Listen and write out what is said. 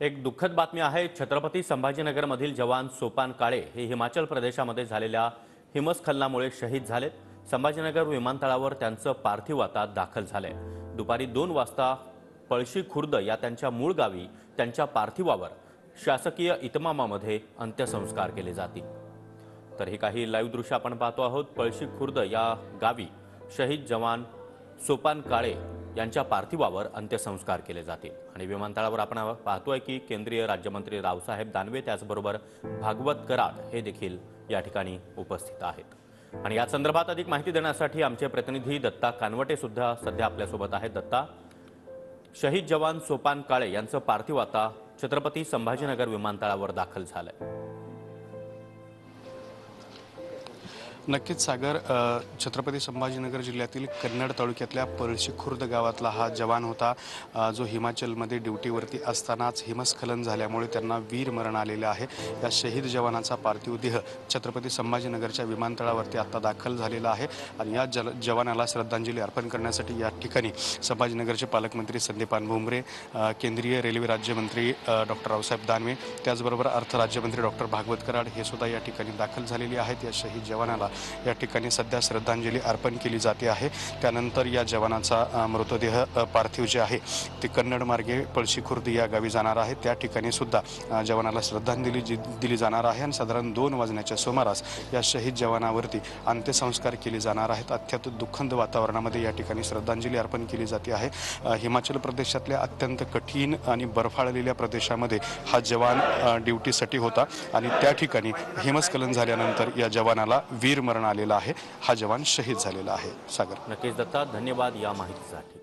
एक दुःखद बातमी आहे। छत्रपती संभाजीनगरमधील जवान सोपान काळे हे हिमाचल प्रदेशामध्ये झालेल्या हिमस्खलनामुळे शहीद झालेत। संभाजीनगर विमानतळावर त्यांचं पार्थिव आता दाखल झालंय। दुपारी 2 वाजता पळशी खुर्द या त्यांच्या मूळ गावी त्यांच्या पार्थिवावर शासकीय इतमामामध्ये अंत्यसंस्कार केले जातील। तर ही काही लाईव्ह दृश्य आपण पाहतो आहोत। पळशी खुर्द या गावी शहीद जवान सोपान काळे यांच्या पार्थिवावर अंत्यसंस्कार केले जातील। आणि विमानतळावर आपण पाहतोय की केंद्रीय राज्यमंत्री रावसाहेब दानवे त्याचबरोबर भागवत कराड हे देखील या ठिकाणी उपस्थित आहेत। आणि या संदर्भात अधिक माहिती देण्यासाठी आमचे प्रतिनिधी दत्ता कानवटे सुद्धा सध्या आपल्या सोबत आहेत। दत्ता, शहीद जवान सोपान काळे यांचं पार्थिव आता छत्रपती संभाजीनगर विमानतळावर दाखल झालंय। नक्कीच सागर, छत्रपती संभाजीनगर जिल्ह्यातील कन्नड तालुक्यातल्या पळशी खुर्द गावातला हा जवान होता, जो हिमाचलमध्ये ड्युटीवरती असतानाच हिमस्खलन झाल्यामुळे त्यांना वीर मरण आलेलं आहे। या शहीद जवानाचा पार्थिव देह छत्रपती संभाजीनगरच्या विमानतळावरती आता दाखल झालेला आहे आणि या जवानाला श्रद्धांजली अर्पण करण्यासाठी या ठिकाणी संभाजीनगरचे पालकमंत्री संदीपान भुमरे, केंद्रीय रेल्वे राज्यमंत्री डॉक्टर रावसाहेब दानवे, त्याचबरोबर अर्थ राज्यमंत्री डॉक्टर भागवत कराड हे सुद्धा या ठिकाणी दाखल झालेले आहेत। या शहीद जवानाला या ठिकाणी सध्या श्रद्धांजली अर्पण केली जाते आहे। त्यानंतर या जवानाचा मृतदेह पार्थिव जे आहे ते कन्नड मार्गे पळशी खुर्द या गावी जाणार आहे। त्या ठिकाणी सुद्धा जवानाला श्रद्धांजली दिली जाणार आहे आणि साधारण 2 वाजण्याच्या सुमारास या शहीद जवानावरती अंत्यसंस्कार केले जाणार आहेत। अत्यंत दुःखद वातावरणामध्ये या ठिकाणी श्रद्धांजली अर्पण केली जाते आहे। हिमाचल प्रदेशातल्या अत्यंत कठीण आणि बर्फाळलेल्या प्रदेशामध्ये हा जवान ड्युटीसाठी होता आणि त्या ठिकाणी हिमस्खलन झाल्यानंतर या जवानाला वीर मरण आलेला आहे। हा जवान शहीद झालेला आहे। सागर, नक्कीच दत्ता, धन्यवाद या माहितीसाठी।